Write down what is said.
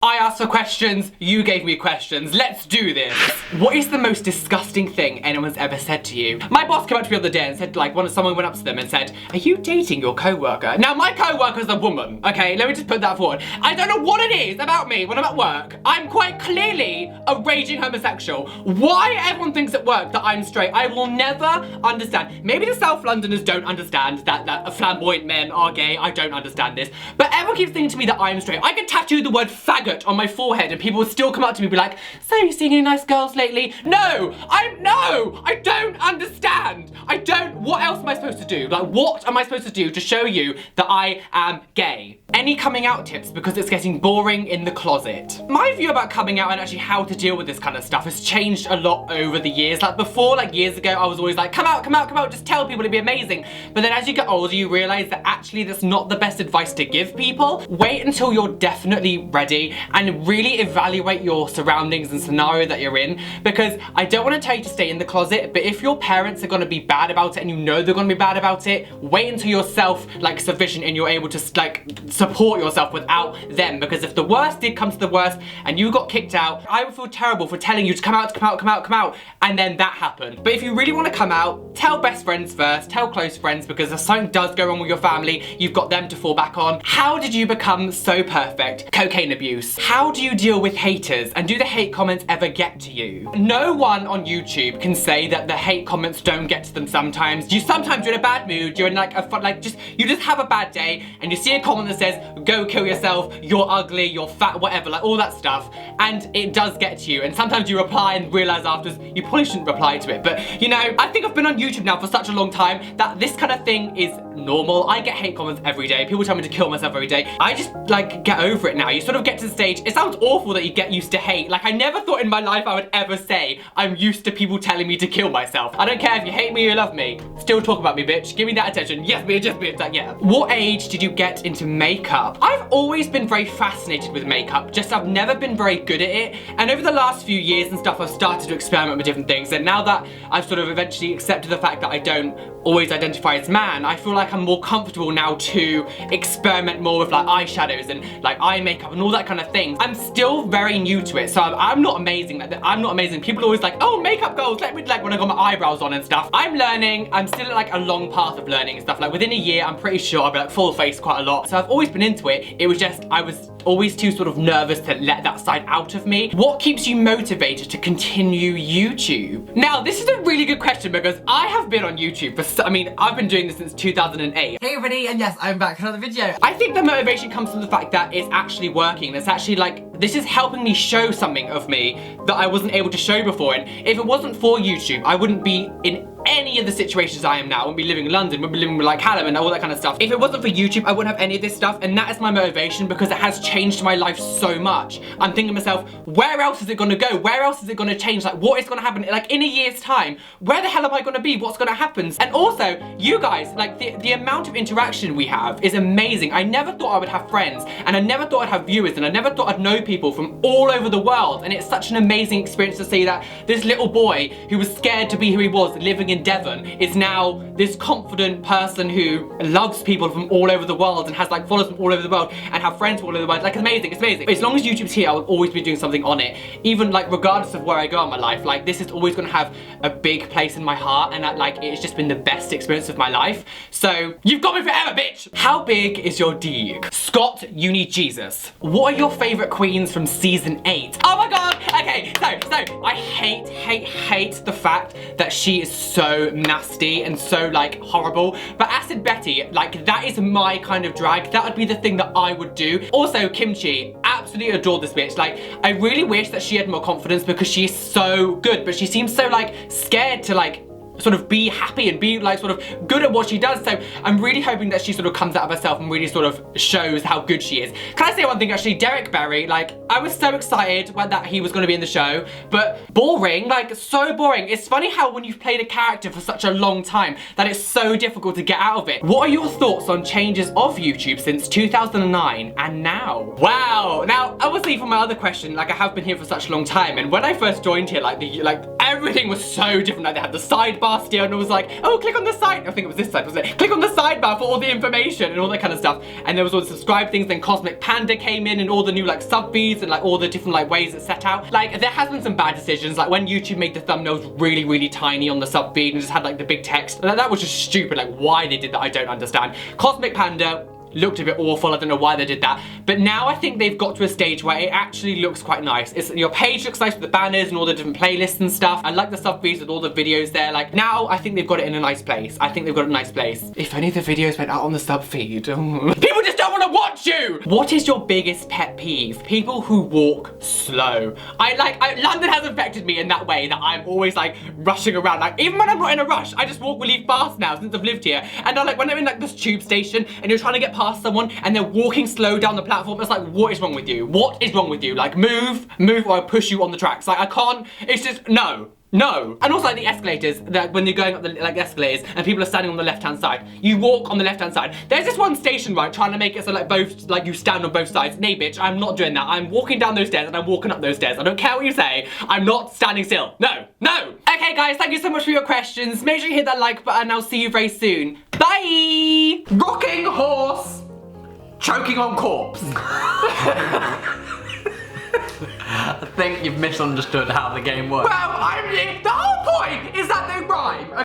I asked for questions, you gave me questions. Let's do this. What is the most disgusting thing anyone's ever said to you? My boss came up to me the other day and said, like, someone went up to them and said, "Are you dating your co-worker?" Now, my co-worker's a woman, okay? Let me just put that forward. I don't know what it is about me when I'm at work. I'm quite clearly a raging homosexual. Why everyone thinks at work that I'm straight, I will never understand. Maybe the South Londoners don't understand that flamboyant men are gay. I don't understand this. But everyone keeps thinking to me that I'm straight. I can tattoo the word faggot on my forehead and people will still come up to me and be like, "So, you seen any nice girls lately?" No, I don't understand. What else am I supposed to do? Like, what am I supposed to do to show you that I am gay? Any coming out tips, because it's getting boring in the closet. My view about coming out and actually how to deal with this kind of stuff has changed a lot over the years. Like before, like years ago, I was always like, come out, just tell people, it'd be amazing. But then as you get older, you realize that actually that's not the best advice to give people. Wait until you're definitely ready and really evaluate your surroundings and scenario that you're in, because I don't want to tell you to stay in the closet, but if your parents are going to be bad about it and you know they're going to be bad about it, wait until you're self-sufficient and you're able to support yourself without them, because if the worst did come to the worst and you got kicked out, I would feel terrible for telling you to come out, and then that happened. But if you really want to come out, tell best friends first, tell close friends, because if something does go wrong with your family, you've got them to fall back on. How did you become so perfect? Cocaine abuse. How do you deal with haters, and do the hate comments ever get to you? No one on YouTube can say that the hate comments don't get to them sometimes. Sometimes you're in a bad mood, you're in you just have a bad day and you see a comment that says, "Go kill yourself, you're ugly, you're fat," whatever, like all that stuff, and it does get to you, and sometimes you reply and realize afterwards you probably shouldn't reply to it. But you know, I think I've been on YouTube now for such a long time that this kind of thing is normal. I get hate comments every day, people tell me to kill myself every day. I just get over it now. You sort of get to the stage, it sounds awful that you get used to hate. Like, I never thought in my life I would ever say I'm used to people telling me to kill myself. I don't care if you hate me or you love me, still talk about me, bitch. Give me that attention. Yes, bitch, just bitch, like, yeah. What age did you get into makeup? I've always been very fascinated with makeup, just I've never been very good at it, and over the last few years and stuff I've started to experiment with different things, and now that I've sort of eventually accepted the fact that I don't always identify as man, I feel like I'm more comfortable now to experiment more with like eyeshadows and like eye makeup and all that kind of thing. I'm still very new to it, so I'm not amazing. I'm not amazing. People are always like, "Oh, makeup goals, let me," like when I got my eyebrows on and stuff. I'm learning. I'm still at like a long path of learning and stuff. Like within a year, I'm pretty sure I'll be like full face quite a lot. So I've always been into it. It was just, I was always too sort of nervous to let that side out of me. What keeps you motivated to continue YouTube? Now, this is a really good question because I have been on YouTube for, I've been doing this since 2008. Hey everybody, and yes, I'm back for another video. I think the motivation comes from the fact that it's actually working. It's actually like, this is helping me show something of me that I wasn't able to show before. And if it wasn't for YouTube, I wouldn't be in any of the situations I am now. I wouldn't be living in London, wouldn't be living with like Calum and all that kind of stuff. If it wasn't for YouTube, I wouldn't have any of this stuff, and that is my motivation because it has changed my life so much. I'm thinking to myself, where else is it gonna go? Where else is it gonna change? Like, what is gonna happen? Like, in a year's time, where the hell am I gonna be? What's gonna happen? And also, you guys, like, the amount of interaction we have is amazing. I never thought I would have friends, and I never thought I'd have viewers, and I never thought I'd know people from all over the world, and it's such an amazing experience to see that this little boy who was scared to be who he was, living in Devon, is now this confident person who loves people from all over the world and has like followers from all over the world and have friends from all over the world. Like, it's amazing, it's amazing. But as long as YouTube's here, I will always be doing something on it. Even like regardless of where I go in my life, like this is always gonna have a big place in my heart, and that like it's just been the best experience of my life. So you've got me forever, bitch! How big is your dig? Scott, you need Jesus. What are your favorite queens from season 8? Oh my god! Okay, so I hate the fact that she is so nasty and so like horrible. But Acid Betty, like that is my kind of drag. That would be the thing that I would do. Also, Kimchi, absolutely adore this bitch. Like, I really wish that she had more confidence because she is so good, but she seems so like scared to like sort of be happy and be like sort of good at what she does. So I'm really hoping that she sort of comes out of herself and really sort of shows how good she is. Can I say one thing actually? Derek Barry, like I was so excited when that he was going to be in the show, but boring, like so boring. It's funny how when you've played a character for such a long time that it's so difficult to get out of it. What are your thoughts on changes of YouTube since 2009 and now? Wow. Now, obviously for my other question, like I have been here for such a long time, and when I first joined here, like everything was so different. Like they had the sidebar faster and it was like, oh, click on the side. I think it was this side, wasn't it? Click on the sidebar for all the information and all that kind of stuff. And there was all the subscribe things. Then Cosmic Panda came in and all the new like sub feeds and like all the different like ways it's set out. Like there has been some bad decisions. Like when YouTube made the thumbnails really, really tiny on the sub feed and just had like the big text. That was just stupid. Like why they did that, I don't understand. Cosmic Panda looked a bit awful. I don't know why they did that. But now I think they've got to a stage where it actually looks quite nice. Your page looks nice with the banners and all the different playlists and stuff. I like the sub feeds with all the videos there. Like now I think they've got it in a nice place. I think they've got it in a nice place. If only the videos went out on the sub feed. People just don't want to watch you! What is your biggest pet peeve? People who walk slow. London has affected me in that way that I'm always like rushing around. Like even when I'm not in a rush, I just walk really fast now since I've lived here. And I like when I'm in like this tube station and you're trying to get past someone and they're walking slow down the platform, it's like, what is wrong with you? What is wrong with you? Like move or I'll push you on the tracks. Like I can't, it's just, no. No. And also like the escalators, that when you're going up the like escalators and people are standing on the left-hand side, you walk on the left-hand side. There's this one station, right, trying to make it so like both, like you stand on both sides. Nay, bitch, I'm not doing that. I'm walking down those stairs and I'm walking up those stairs. I don't care what you say. I'm not standing still. No, no. Okay, guys, thank you so much for your questions. Make sure you hit that like button and I'll see you very soon. Bye. Rocking horse, choking on corpse. I think you've misunderstood how the game works. Well, the whole point is that they rhyme.